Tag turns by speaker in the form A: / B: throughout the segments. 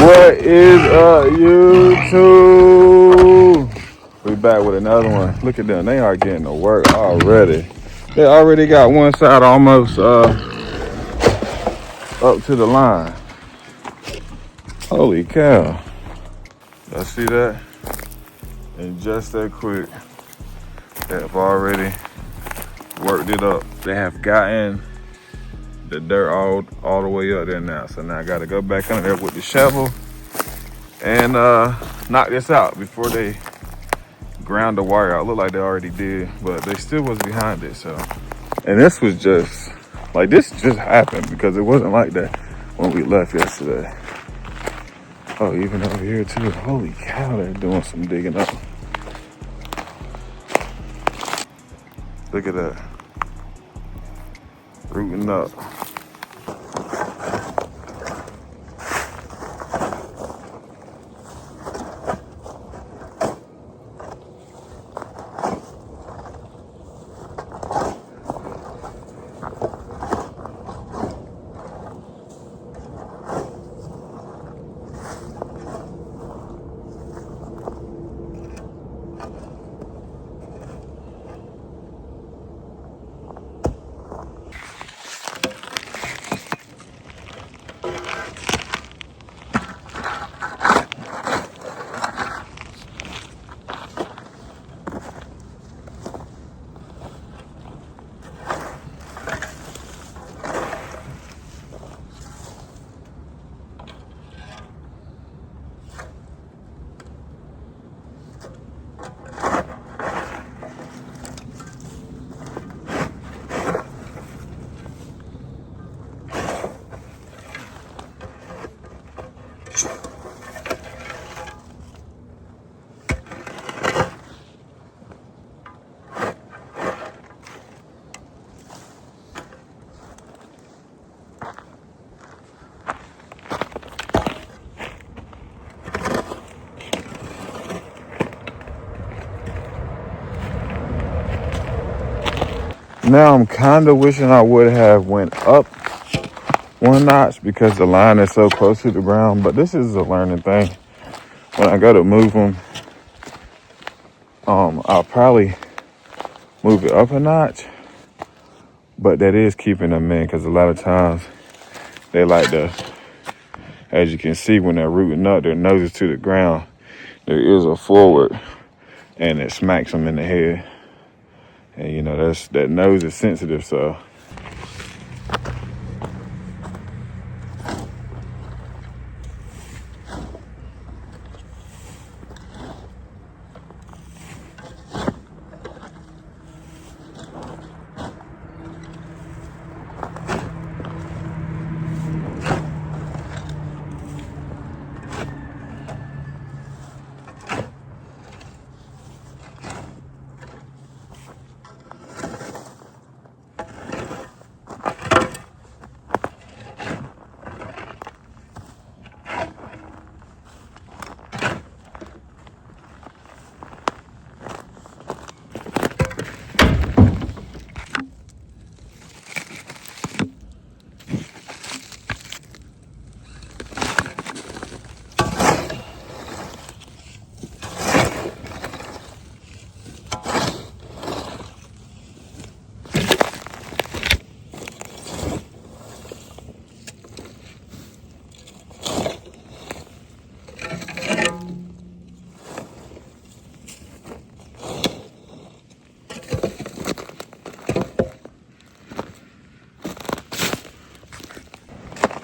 A: What is up, YouTube? We back with another one. Look at them. They are getting to work already. They already got one side almost up to the line. Holy cow. Y'all see that? And just that quick, they have already worked it up. They have gotten the dirt all the way up there now. So now I gotta go back under there with the shovel and knock this out before they ground the wire out. Look like they already did, but they still was behind it. So, and this was just like, this just happened because it wasn't like that when we left yesterday. Oh, even over here too. Holy cow, they're doing some digging up. Look at that. Rooting up. Now I'm kind of wishing I would have went up one notch because the line is so close to the ground, but this is a learning thing. When I go to move them, I'll probably move it up a notch, but that is keeping them in because a lot of times they like to, as you can see when they're rooting up, their noses to the ground, their ears are forward, and it smacks them in the head. And you know, that nose is sensitive, so.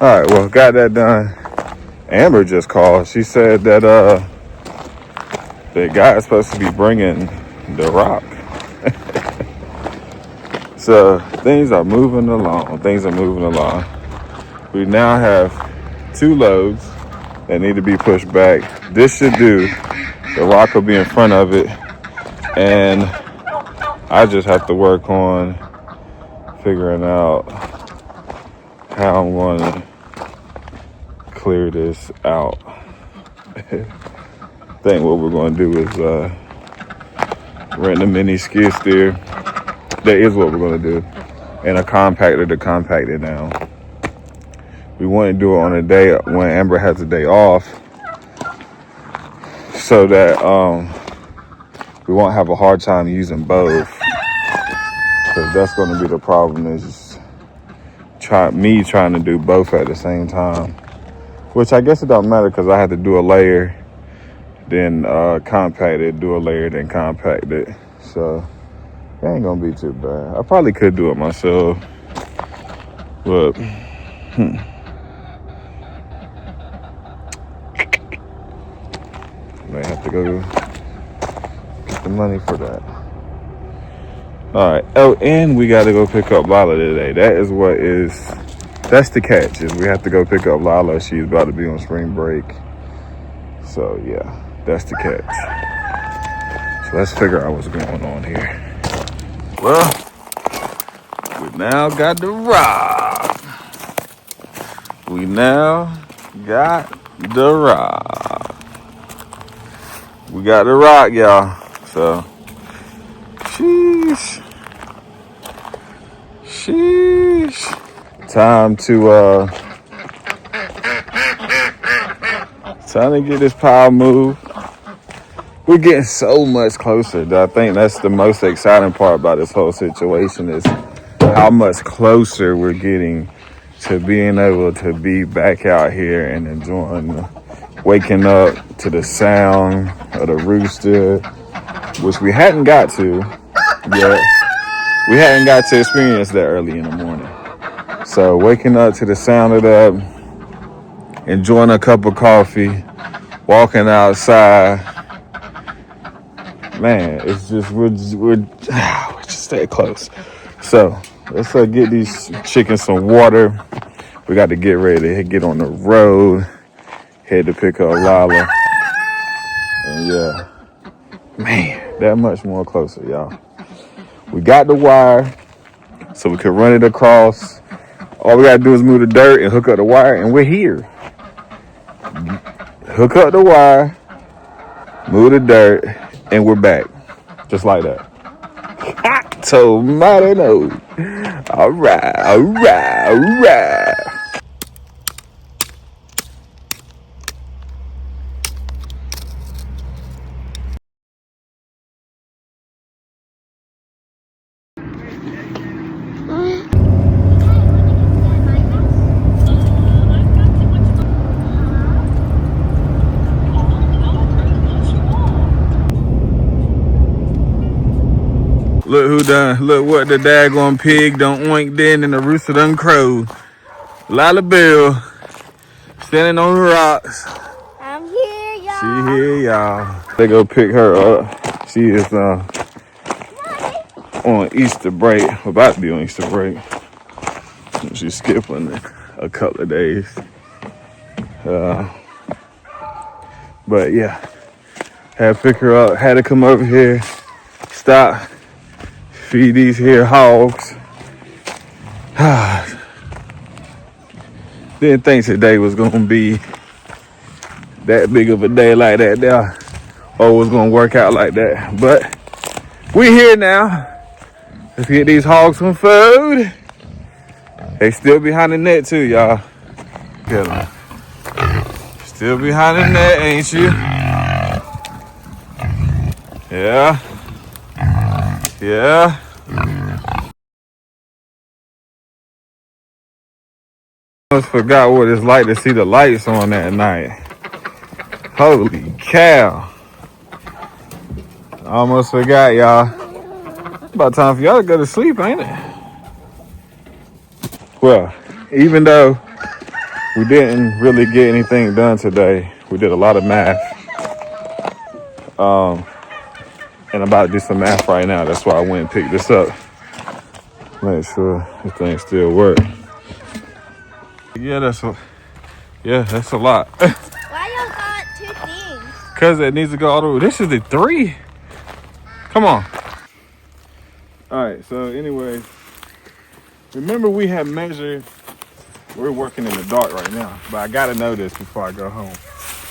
A: All right, well, got that done. Amber just called. She said that the guy is supposed to be bringing the rock. So things are moving along. We now have 2 loads that need to be pushed back. This should do. The rock will be in front of it. And I just have to work on figuring out how I'm going to clear this out. I think what we're going to do is rent a mini skid steer. That is what we're going to do. And a compactor to compact it down. We want to do it on a day when Amber has a day off, so that we won't have a hard time using both. Because that's going to be the problem, is me trying to do both at the same time. Which I guess it don't matter, because I had to do a layer, then compact it, do a layer, then compact it. So it ain't going to be too bad. I probably could do it myself, but may have to go get the money for that. All right. Oh, and we got to go pick up Lala today. That's the catch, is we have to go pick up Lala. She's about to be on spring break. So yeah, that's the catch. So let's figure out what's going on here. Well, we now got the rock. We now got the rock. We got the rock, y'all. So, sheesh. Time to get this pile moved. We're getting so much closer. I think that's the most exciting part about this whole situation, is how much closer we're getting to being able to be back out here and enjoying waking up to the sound of the rooster, which we hadn't got to yet. We hadn't got to experience that early in the morning. So waking up to the sound of that, enjoying a cup of coffee, walking outside, man, it's just, we're just stay close. So let's get these chickens some water. We got to get ready to get on the road, head to pick up Lala. And yeah, man, that much more closer, y'all. We got the wire, so we can run it across. All we got to do is move the dirt and hook up the wire, and we're here. Hook up the wire, move the dirt, and we're back. Just like that. Tomato. All right. Look what the daggone pig done oinked in, and the rooster done crowed. Lala Bill, standing on the rocks.
B: I'm here, y'all.
A: She here, y'all. They go pick her up. She is on Easter break, about to be on Easter break. She's skipping a couple of days. But yeah, had to pick her up, had to come over here, stop, feed these here hogs. Didn't think today was gonna be that big of a day like that there, or was gonna work out like that. But we here now. Let's get these hogs some food. They still behind the net too, y'all. Get them. Still behind the net, ain't you? Yeah. I almost forgot what it's like to see the lights on at night. Holy cow. I almost forgot, y'all. It's about time for y'all to go to sleep, ain't it? Well, even though we didn't really get anything done today, we did a lot of math. And I'm about to do some math right now. That's why I went and picked this up. Make sure this thing still works. Yeah, that's a lot.
B: Why y'all got 2 things?
A: Cause it needs to go all the way. This is the 3. Come on. All right. So anyway, remember we had measured. We're working in the dark right now, but I gotta know this before I go home.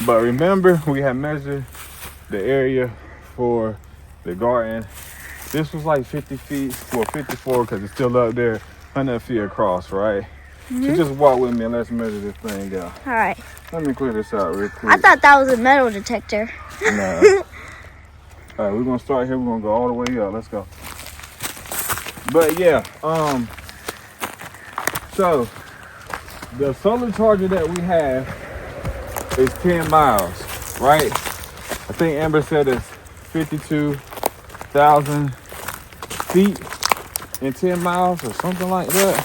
A: But remember, we had measured the area for the garden. This was like 50 feet, well 54 because it's still up there, 100 feet across, right? So just walk with me and let's measure this thing out.
B: All right.
A: Let me clear this out real quick.
B: I thought that was a metal detector.
A: Nah. All right, we're gonna start here. We're gonna go all the way up. Let's go. But yeah, so the solar charger that we have is 10 miles, right? I think Amber said it's 52,000 feet in 10 miles or something like that.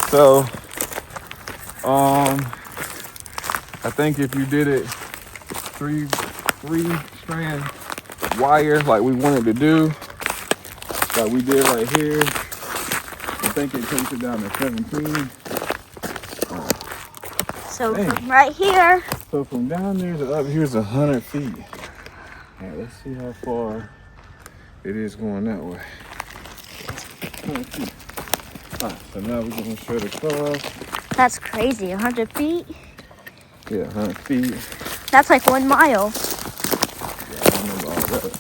A: So, I think if you did it three strand wire like we wanted to do, like we did right here, I think it takes it down to 17.
B: So from right here.
A: So from down there to up here's 100 feet. All right, let's see how far it is going that way. 100 feet. All right, so now we're gonna shred across.
B: That's crazy, 100 feet?
A: Yeah, 100 feet.
B: That's like 1 mile.
A: Yeah, I don't know about that.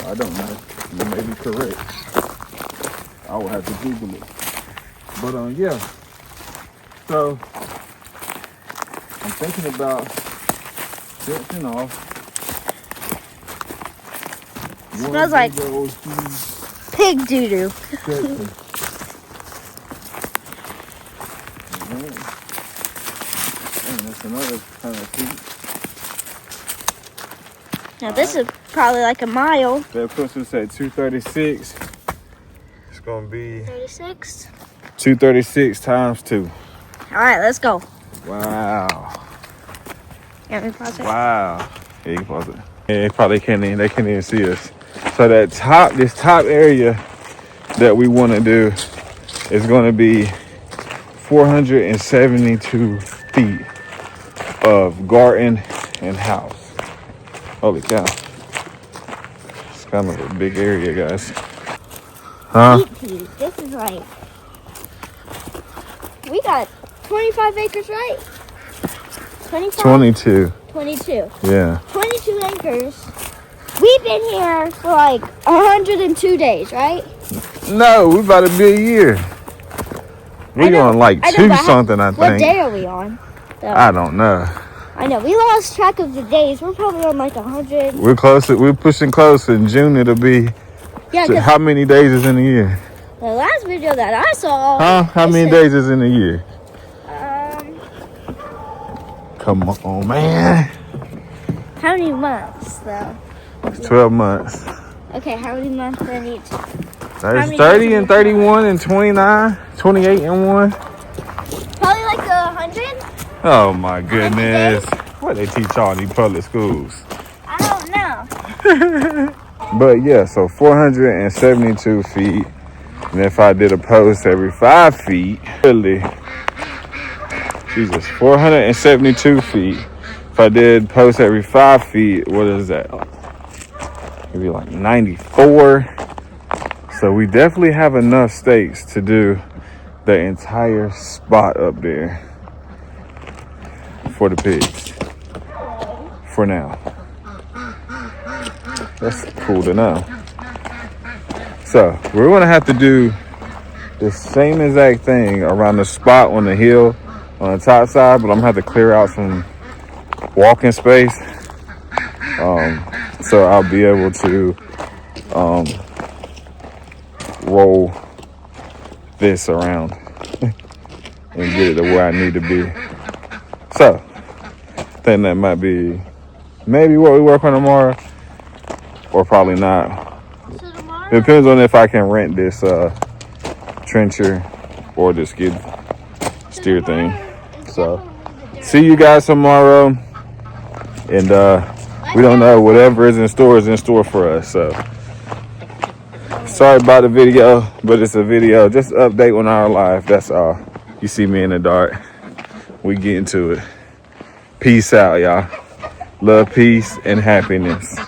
A: I don't know. You may be correct. I will have to Google it. But yeah. So I'm thinking about fencing off.
B: Smells like pig doo-doo.
A: That's another kind of feet.
B: Now this is probably like a mile.
A: That puts us at 236. It's gonna be
B: 36.
A: 236 times 2.
B: All right, let's go.
A: Wow.
B: Let me pause it.
A: Wow. Yeah, you can pause it. Yeah, they probably can't even see us. So this top area that we want to do is going to be 472 feet of garden and house. Holy cow. It's kind of a big area, guys. Huh?
B: This is like, we got 25 acres, right? 25?
A: 22.
B: 22.
A: Yeah.
B: 22 acres. We've been here for like 102 days, right?
A: No, we about to be a year. We on like two something, I think.
B: What day are we on?
A: I don't know.
B: I know, we lost track of the days. We're probably on like 100.
A: We're close. We're pushing close. In June, it'll be.
B: Yeah.
A: So how many days is in a year?
B: The last video that I saw.
A: Huh? How many days is in a year? Come on, man.
B: How many months, though?
A: It's 12 months.
B: Okay, how many months in each?
A: There's 30 and 31 and 29, 28 and 1.
B: Probably like 100?
A: Oh my goodness. What they teach y'all in these public schools?
B: I don't know.
A: But yeah, so 472 feet. And if I did a post every 5 feet, really, Jesus, 472 feet. If I did post every 5 feet, what is that? Maybe like 94. So we definitely have enough stakes to do the entire spot up there for the pigs. For now. That's cool to know. So we're gonna have to do the same exact thing around the spot on the hill on the top side, but I'm gonna have to clear out some walking space. So I'll be able to roll this around and get it to where I need to be. So I think that might be maybe what we work on tomorrow, or probably not.
B: So tomorrow?
A: It depends on if I can rent this trencher or this skid steer thing. So see you guys tomorrow, and we don't know, whatever is in store for us. So sorry about the video, but it's a video, just an update on our life. That's all. You see me in the dark. We get into it. Peace out, y'all. Love, peace, and happiness.